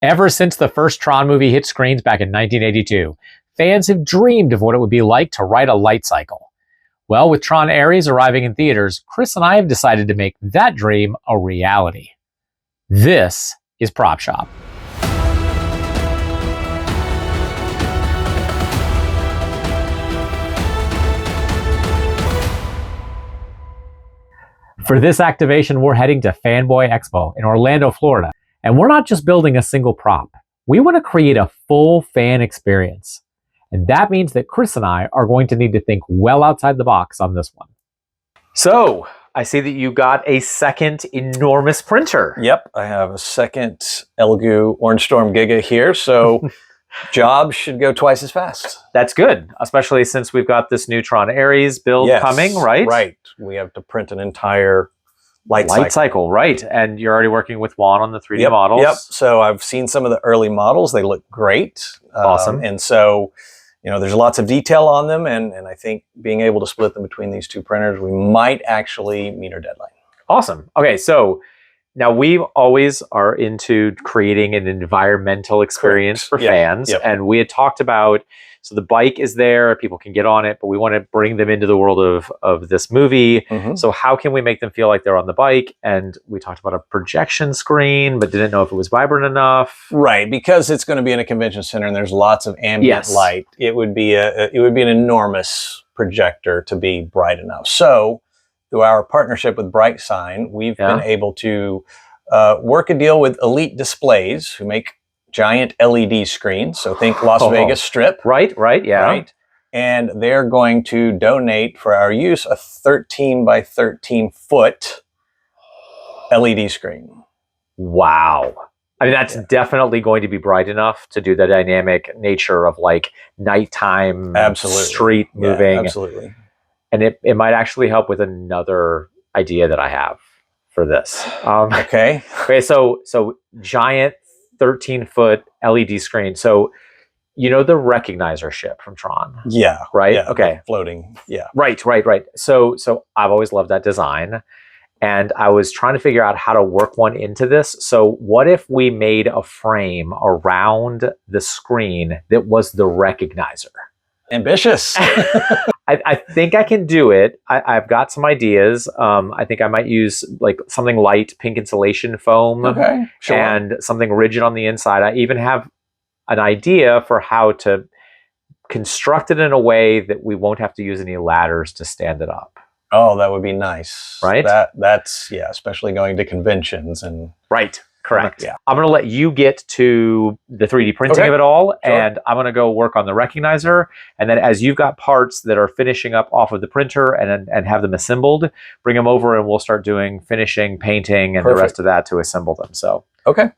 Ever since the first Tron movie hit screens back in 1982, fans have dreamed of what it would be like to ride a Lightcycle. Well, with Tron Ares arriving in theaters, Chris and I have decided to make that dream a reality. This is Prop Shop. For this activation, we're heading to Fanboy Expo in Orlando, Florida. And we're not just building a single prop. We want to create a full fan experience. And that means that Chris and I are going to need to think well outside the box on this one. So, I see that you got a second enormous printer. Yep, I have a second Elegoo Orange Storm Giga here, so jobs should go twice as fast. That's good, especially since we've got this new Tron Ares build coming, right? Right. We have to print an entire Lightcycle, right. And you're already working with Juan on the 3D models. Yep. So I've seen some of the early models. They look great. Awesome. And so, there's lots of detail on them. And I think being able to split them between these two printers, we might actually meet our deadline. Awesome. Okay, so now we always are into creating an environmental experience for fans. Yep. And we had talked about, so the bike is there, people can get on it, but we want to bring them into the world of this movie. Mm-hmm. So how can we make them feel like they're on the bike? And we talked about a projection screen, but didn't know if it was vibrant enough. Right, because it's going to be in a convention center and there's lots of ambient light. It would be an enormous projector to be bright enough. So through our partnership with BrightSign, we've been able to work a deal with Elite Displays, who make giant LED screens. So think Las Vegas Strip. Right, yeah. Right. And they're going to donate for our use a 13 by 13 foot LED screen. Wow. I mean, that's definitely going to be bright enough to do the dynamic nature of like nighttime street moving. Yeah, absolutely. And it might actually help with another idea that I have for this. Okay, so giant 13-foot LED screen. So, the recognizer ship from Tron. Yeah. Right? Yeah, okay. Floating. Yeah. Right. So I've always loved that design. And I was trying to figure out how to work one into this. So what if we made a frame around the screen that was the recognizer? Ambitious. I think I can do it. I've got some ideas. I think I might use like something light, pink insulation foam, and something rigid on the inside. I even have an idea for how to construct it in a way that we won't have to use any ladders to stand it up. Oh, that would be nice. Right? That's especially going to conventions and right. Correct. Yeah. I'm going to let you get to the 3D printing of it all, and I'm going to go work on the recognizer. And then as you've got parts that are finishing up off of the printer and have them assembled, bring them over and we'll start doing finishing, painting, and the rest of that to assemble them. So,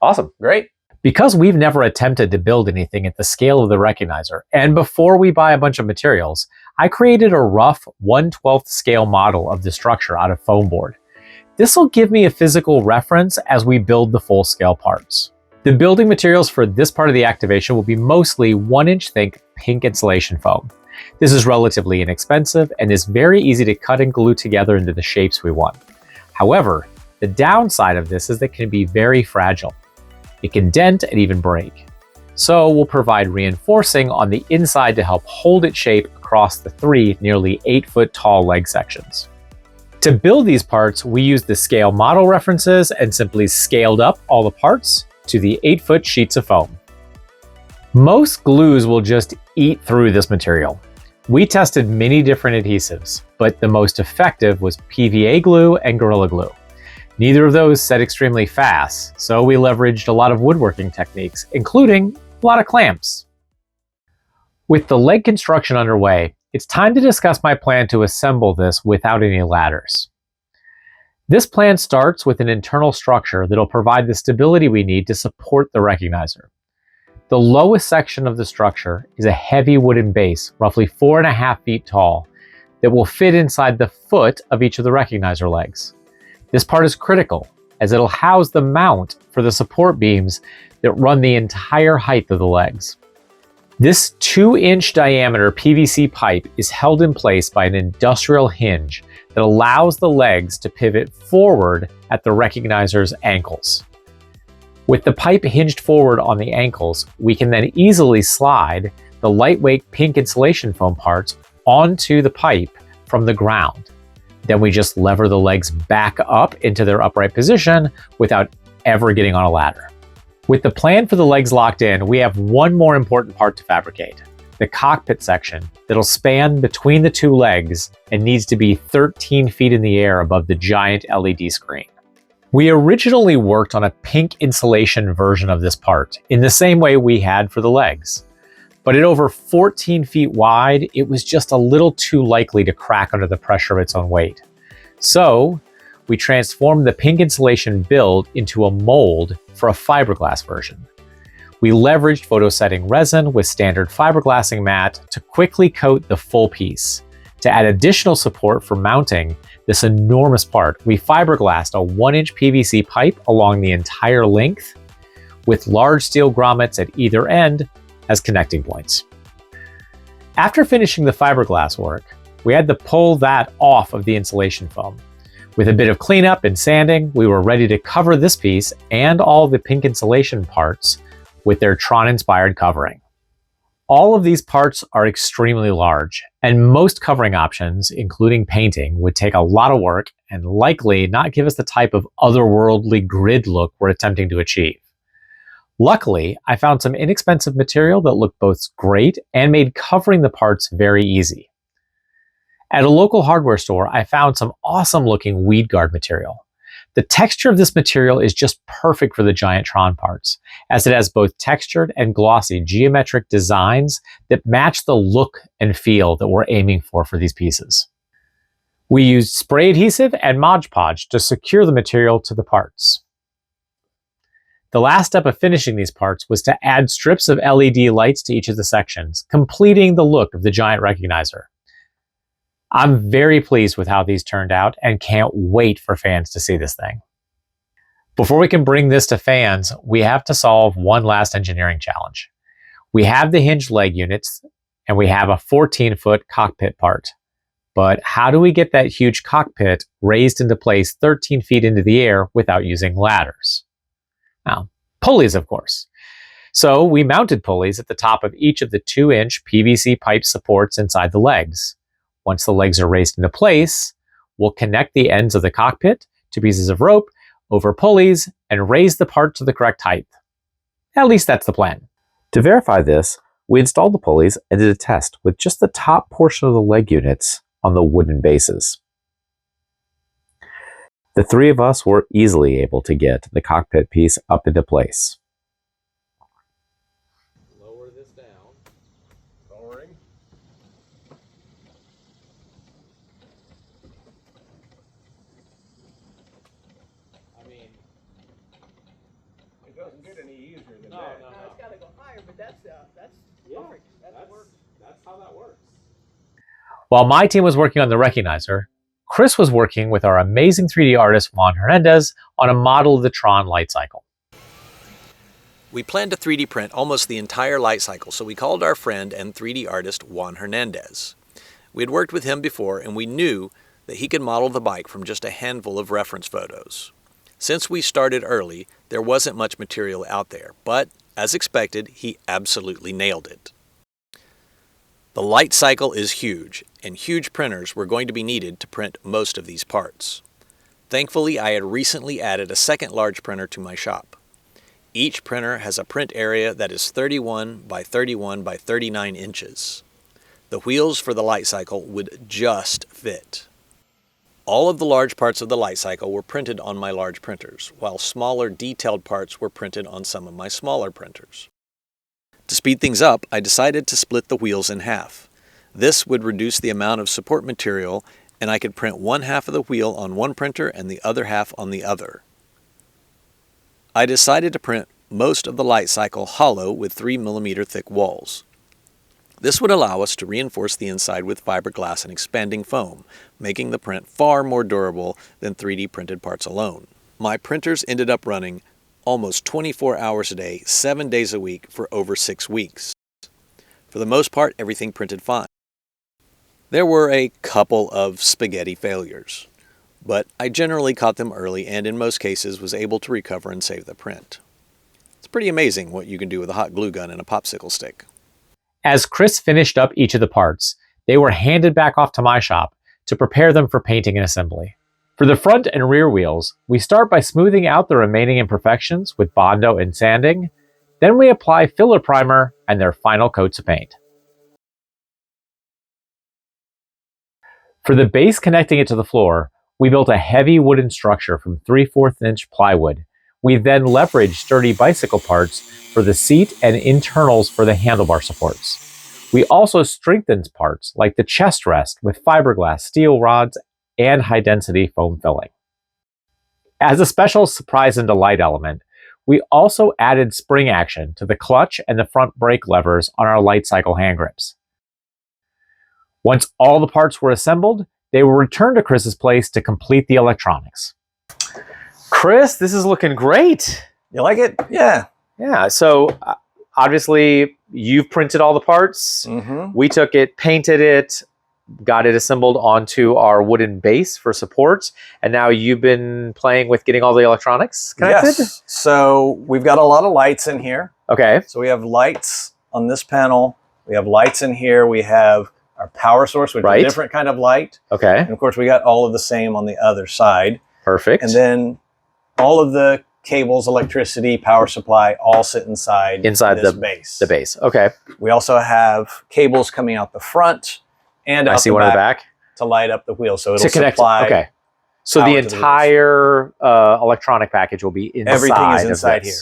awesome. Great. Because we've never attempted to build anything at the scale of the recognizer, and before we buy a bunch of materials, I created a rough 1/12 scale model of the structure out of foam board. This will give me a physical reference as we build the full-scale parts. The building materials for this part of the activation will be mostly 1-inch thick pink insulation foam. This is relatively inexpensive and is very easy to cut and glue together into the shapes we want. However, the downside of this is that it can be very fragile. It can dent and even break. So we'll provide reinforcing on the inside to help hold its shape across the 3 nearly 8-foot tall leg sections. To build these parts, we used the scale model references and simply scaled up all the parts to the 8-foot sheets of foam. Most glues will just eat through this material. We tested many different adhesives, but the most effective was PVA glue and Gorilla Glue. Neither of those set extremely fast, so we leveraged a lot of woodworking techniques, including a lot of clamps. With the leg construction underway, it's time to discuss my plan to assemble this without any ladders. This plan starts with an internal structure that'll provide the stability we need to support the recognizer. The lowest section of the structure is a heavy wooden base, roughly 4.5 feet tall, that will fit inside the foot of each of the recognizer legs. This part is critical, as it'll house the mount for the support beams that run the entire height of the legs. This 2-inch diameter PVC pipe is held in place by an industrial hinge that allows the legs to pivot forward at the recognizer's ankles. With the pipe hinged forward on the ankles, we can then easily slide the lightweight pink insulation foam parts onto the pipe from the ground. Then we just lever the legs back up into their upright position without ever getting on a ladder. With the plan for the legs locked in, we have one more important part to fabricate: the cockpit section that'll span between the two legs and needs to be 13 feet in the air above the giant LED screen. We originally worked on a pink insulation version of this part in the same way we had for the legs. But at over 14 feet wide, it was just a little too likely to crack under the pressure of its own weight. So we transformed the pink insulation build into a mold for a fiberglass version. We leveraged photosetting resin with standard fiberglassing mat to quickly coat the full piece. To add additional support for mounting this enormous part, we fiberglassed a 1-inch PVC pipe along the entire length with large steel grommets at either end as connecting points. After finishing the fiberglass work, we had to pull that off of the insulation foam. With a bit of cleanup and sanding, we were ready to cover this piece and all the pink insulation parts with their Tron-inspired covering. All of these parts are extremely large, and most covering options, including painting, would take a lot of work and likely not give us the type of otherworldly grid look we're attempting to achieve. Luckily, I found some inexpensive material that looked both great and made covering the parts very easy. At a local hardware store, I found some awesome looking weed guard material. The texture of this material is just perfect for the giant Tron parts, as it has both textured and glossy geometric designs that match the look and feel that we're aiming for these pieces. We used spray adhesive and Mod Podge to secure the material to the parts. The last step of finishing these parts was to add strips of LED lights to each of the sections, completing the look of the giant recognizer. I'm very pleased with how these turned out and can't wait for fans to see this thing. Before we can bring this to fans, we have to solve one last engineering challenge. We have the hinged leg units and we have a 14-foot cockpit part. But how do we get that huge cockpit raised into place 13 feet into the air without using ladders? Now, pulleys, of course. So we mounted pulleys at the top of each of the 2-inch PVC pipe supports inside the legs. Once the legs are raised into place, we'll connect the ends of the cockpit to pieces of rope over pulleys and raise the part to the correct height. At least that's the plan. To verify this, we installed the pulleys and did a test with just the top portion of the leg units on the wooden bases. The three of us were easily able to get the cockpit piece up into place. Lower this down. Lowering. I mean, it doesn't get any easier than that. No, it's got to go higher, but that's perfect. That's how that works. While my team was working on the recognizer, Chris was working with our amazing 3D artist Juan Hernandez on a model of the Tron Lightcycle. We planned to 3D print almost the entire Lightcycle, so we called our friend and 3D artist Juan Hernandez. We had worked with him before, and we knew that he could model the bike from just a handful of reference photos. Since we started early, there wasn't much material out there, but as expected, he absolutely nailed it. The Lightcycle is huge, and huge printers were going to be needed to print most of these parts. Thankfully, I had recently added a second large printer to my shop. Each printer has a print area that is 31 by 31 by 39 inches. The wheels for the Lightcycle would just fit. All of the large parts of the Lightcycle were printed on my large printers, while smaller detailed parts were printed on some of my smaller printers. To speed things up, I decided to split the wheels in half. This would reduce the amount of support material, and I could print one half of the wheel on one printer and the other half on the other. I decided to print most of the Lightcycle hollow with 3mm thick walls. This would allow us to reinforce the inside with fiberglass and expanding foam, making the print far more durable than 3D printed parts alone. My printers ended up running almost 24 hours a day, 7 days a week for over 6 weeks. For the most part, everything printed fine. There were a couple of spaghetti failures, but I generally caught them early and in most cases was able to recover and save the print. pretty amazing what you can do with a hot glue gun and a popsicle stick. As Chris finished up each of the parts, they were handed back off to my shop to prepare them for painting and assembly. For the front and rear wheels, we start by smoothing out the remaining imperfections with Bondo and sanding. Then we apply filler primer and their final coats of paint. For the base connecting it to the floor, we built a heavy wooden structure from 3/4 inch plywood. We then leveraged sturdy bicycle parts for the seat and internals for the handlebar supports. We also strengthened parts like the chest rest with fiberglass steel rods and high-density foam filling. As a special surprise and delight element, we also added spring action to the clutch and the front brake levers on our Lightcycle hand grips. Once all the parts were assembled, they were returned to Chris's place to complete the electronics. Chris, this is looking great. You like it? Yeah. Yeah, so obviously you've printed all the parts. We took it, painted it, got it assembled onto our wooden base for support, and now you've been playing with getting all the electronics connected? Yes. So we've got a lot of lights in here. Okay. So we have lights on this panel. We have lights in here. We have our power source, which is a different kind of light. Okay. And of course, we got all of the same on the other side. Perfect. And then all of the cables, electricity, power supply, all sit inside this base. The base. Okay. We also have cables coming out the front and out I see the one in the back to light up the wheel. So it'll connect. supply. Okay. So the entire electronic package will be inside. Everything is inside here.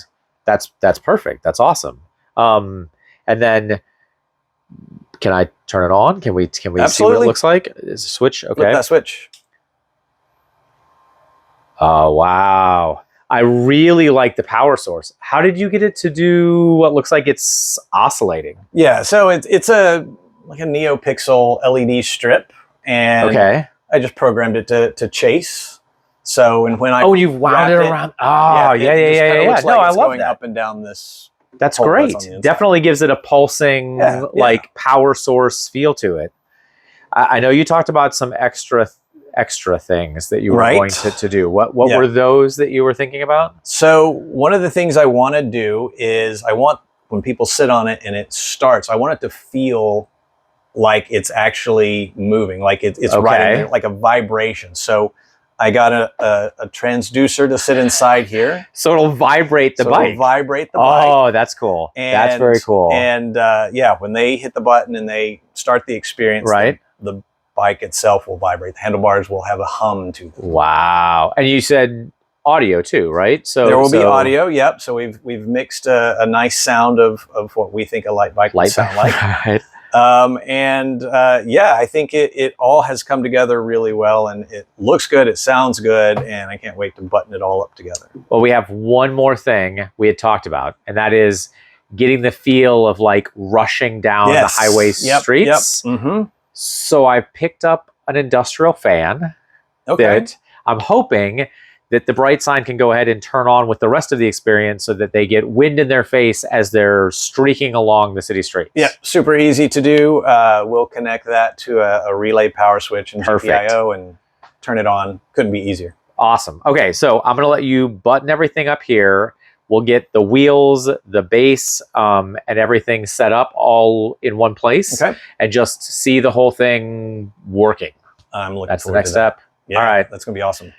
That's perfect. That's awesome. And then, can I turn it on? Can we see what it looks like? Is a switch? Okay. Flip that switch. Oh wow! I really like the power source. How did you get it to do what looks like it's oscillating? Yeah. So it's like a NeoPixel LED strip, and I just programmed it to chase. So when I you wound it around. Oh yeah. Looks like I love that. Up and down this. That's great. Definitely gives it a pulsing like power source feel to it. I know you talked about some extra things that you were going to do. What were those that you were thinking about? So one of the things I want to do is I want when people sit on it and it starts, I want it to feel like it's actually moving, like it's riding like a vibration. So I got a transducer to sit inside here. So it'll vibrate the bike. It'll vibrate the bike. Oh, that's cool. That's very cool. And when they hit the button and they start the experience, the bike itself will vibrate. The handlebars will have a hum to them. Wow. And you said audio too, right? So there will be audio. Yep. So we've mixed a nice sound of what we think a light bike would sound like. Right. I think it all has come together really well, and it looks good, it sounds good, and I can't wait to button it all up together. Well, we have one more thing we had talked about, and that is getting the feel of like rushing down the highway streets. So I picked up an industrial fan that I'm hoping that the Bright Sign can go ahead and turn on with the rest of the experience so that they get wind in their face as they're streaking along the city streets. Yeah, super easy to do. We'll connect that to a relay power switch and GPIO and turn it on. Couldn't be easier. Awesome. Okay, so I'm going to let you button everything up here. We'll get the wheels, the base, and everything set up all in one place and just see the whole thing working. I'm looking That's the forward next to that. step. Yeah, all right. That's going to be awesome.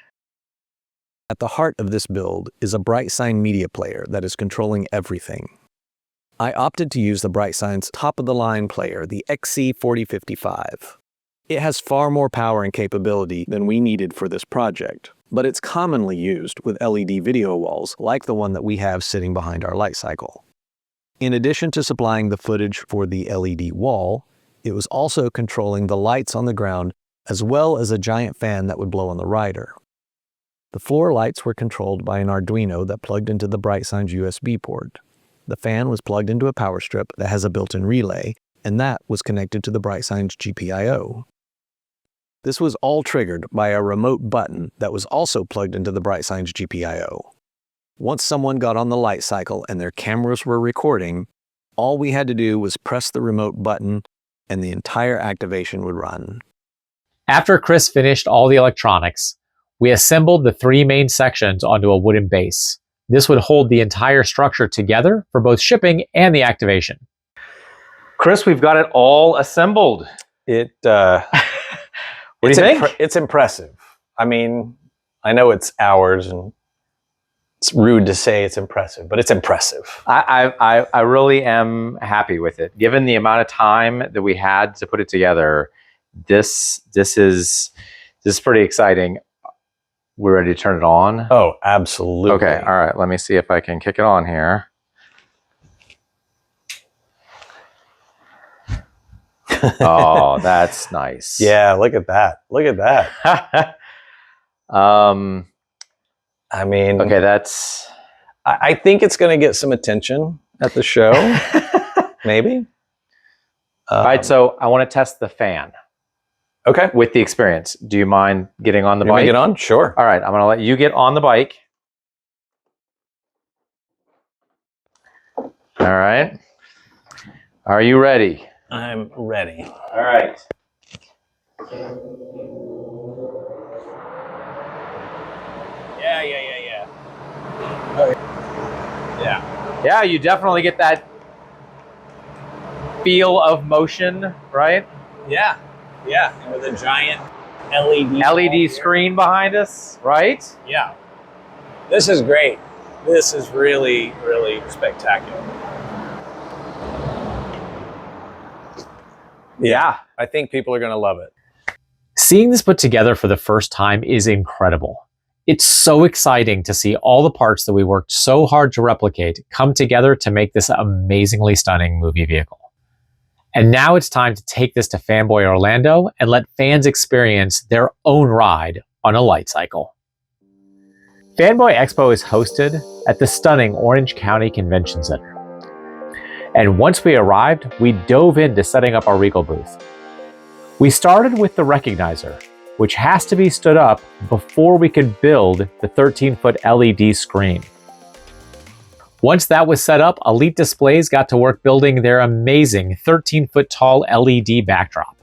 At the heart of this build is a BrightSign media player that is controlling everything. I opted to use the BrightSign's top-of-the-line player, the XC4055. It has far more power and capability than we needed for this project, but it's commonly used with LED video walls like the one that we have sitting behind our Lightcycle. In addition to supplying the footage for the LED wall, it was also controlling the lights on the ground as well as a giant fan that would blow on the rider. The floor lights were controlled by an Arduino that plugged into the BrightSign's USB port. The fan was plugged into a power strip that has a built-in relay, and that was connected to the BrightSign's GPIO. This was all triggered by a remote button that was also plugged into the BrightSign's GPIO. Once someone got on the Lightcycle and their cameras were recording, all we had to do was press the remote button and the entire activation would run. After Chris finished all the electronics, we assembled the three main sections onto a wooden base. This would hold the entire structure together for both shipping and the activation. Chris, we've got it all assembled. What do you think? It's impressive. I mean, I know it's hours and it's rude to say it's impressive, but it's impressive. I really am happy with it. Given the amount of time that we had to put it together, this is pretty exciting. We're ready to turn it on? Oh, absolutely. Okay, all right. Let me see if I can kick it on here. Oh, that's nice. Yeah, look at that. Look at that. I mean, okay, that's... I think it's going to get some attention at the show, maybe. All right, so I want to test the fan. Okay. With the experience. Do you mind getting on the You want bike? me to get on? Sure. All right, I'm going to let you get on the bike. All right. Are you ready? I'm ready. All right. Yeah. Yeah. Yeah, you definitely get that feel of motion, right? Yeah. And with a giant LED screen behind us, right? Yeah. This is great. This is really, really spectacular. Yeah. I think people are going to love it. Seeing this put together for the first time is incredible. It's so exciting to see all the parts that we worked so hard to replicate come together to make this amazingly stunning movie vehicle. And now it's time to take this to Fanboy Orlando and let fans experience their own ride on a Lightcycle. Fanboy Expo is hosted at the stunning Orange County Convention Center. And once we arrived, we dove into setting up our Regal booth. We started with the recognizer, which has to be stood up before we could build the 13-foot LED screen. Once that was set up, Elite Displays got to work building their amazing 13-foot tall LED backdrop.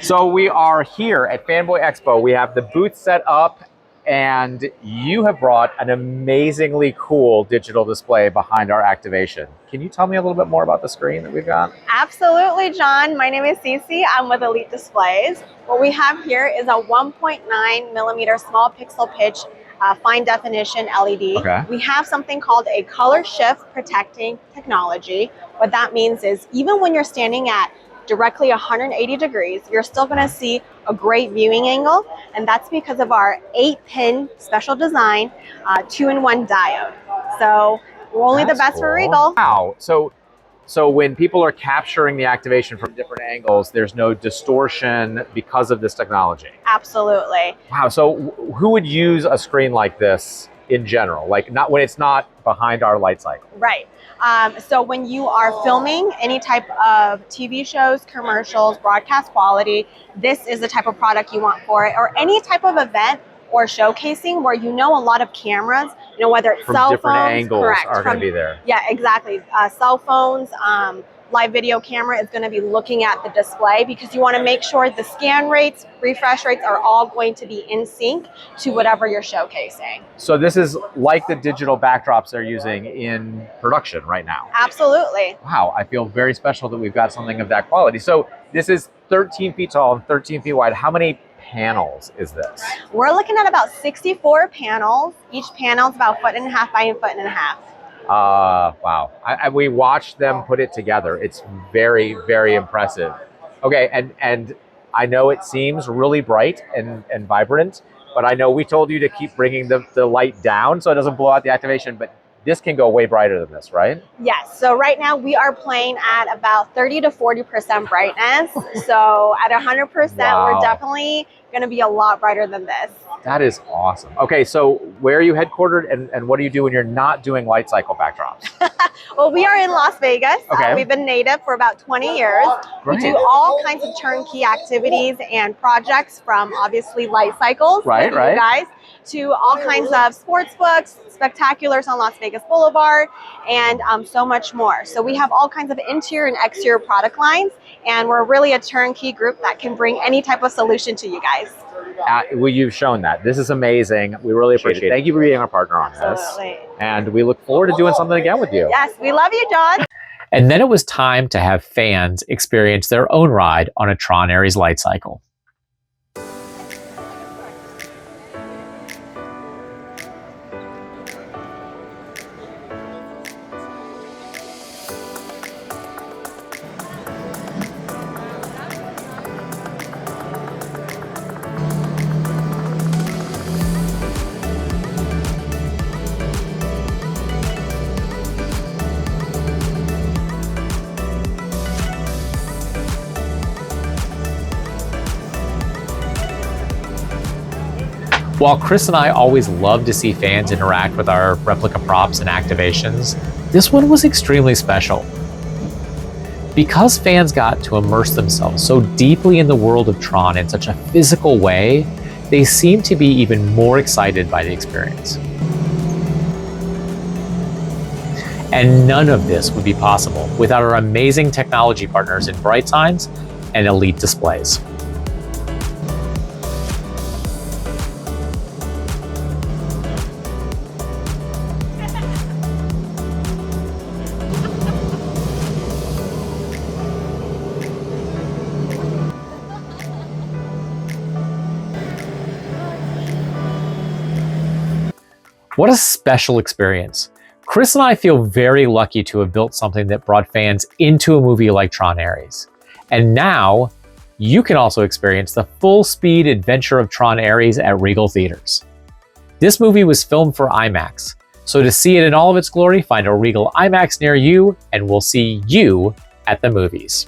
So we are here at Fanboy Expo. We have the booth set up, and you have brought an amazingly cool digital display behind our activation. Can you tell me a little bit more about the screen that we've got? Absolutely, John. My name is Cece. I'm with Elite Displays. What we have here is a 1.9 millimeter small pixel pitch fine definition LED. Okay. We have something called a color shift protecting technology. What that means is even when you're standing at directly 180 degrees, you're still going to see a great viewing angle, and that's because of our 8-pin special design 2-in-1 diode. So we're only the best for Regal. Wow. So when people are capturing the activation from different angles, there's no distortion because of this technology. Absolutely. Wow. So who would use a screen like this in general? Like not when it's not behind our Lightcycle. Right. So when you are filming any type of TV shows, commercials, broadcast quality, this is the type of product you want for it, or any type of event or showcasing where you know a lot of cameras, you know, whether it's from cell different phones, angles correct, are going to be there. Yeah, exactly. Cell phones, live video camera is going to be looking at the display because you want to make sure the scan rates, refresh rates are all going to be in sync to whatever you're showcasing. So this is like the digital backdrops they're using in production right now. Absolutely. Wow, I feel very special that we've got something of that quality. So this is 13 feet tall and 13 feet wide. How many panels is this? We're looking at about 64 panels. Each panel is about 1.5 feet by 1.5 feet. Wow. We watched them put it together. It's very, very impressive. Okay, and I know it seems really bright and vibrant, but I know we told you to keep bringing the light down so it doesn't blow out the activation, but this can go way brighter than this, right? Yes. So right now we are playing at about 30 to 40% brightness. So at 100%, Wow. we're definitely going to be a lot brighter than this. That is awesome. Okay, so where are you headquartered, and what do you do when you're not doing Lightcycle backdrops? Well, we are in Las Vegas. Okay. We've been native for about 20 years. Great. We do all kinds of turnkey activities and projects, from obviously light cycles with you guys to all kinds of sports books, spectaculars on Las Vegas Boulevard, and so much more. So we have all kinds of interior and exterior product lines, and we're really a turnkey group that can bring any type of solution to you guys. Well, you've shown that. This is amazing. We really appreciate it. Thank you for being our partner on this. Absolutely. And we look forward to doing something again with you. Yes, we love you, John. And then it was time to have fans experience their own ride on a Tron Ares Lightcycle. While Chris and I always love to see fans interact with our replica props and activations, this one was extremely special. Because fans got to immerse themselves so deeply in the world of Tron in such a physical way, they seemed to be even more excited by the experience. And none of this would be possible without our amazing technology partners in Bright Signs and Elite Displays. What a special experience. Chris and I feel very lucky to have built something that brought fans into a movie like Tron Ares. And now, you can also experience the full-speed adventure of Tron Ares at Regal Theaters. This movie was filmed for IMAX, so to see it in all of its glory, find a Regal IMAX near you, and we'll see you at the movies.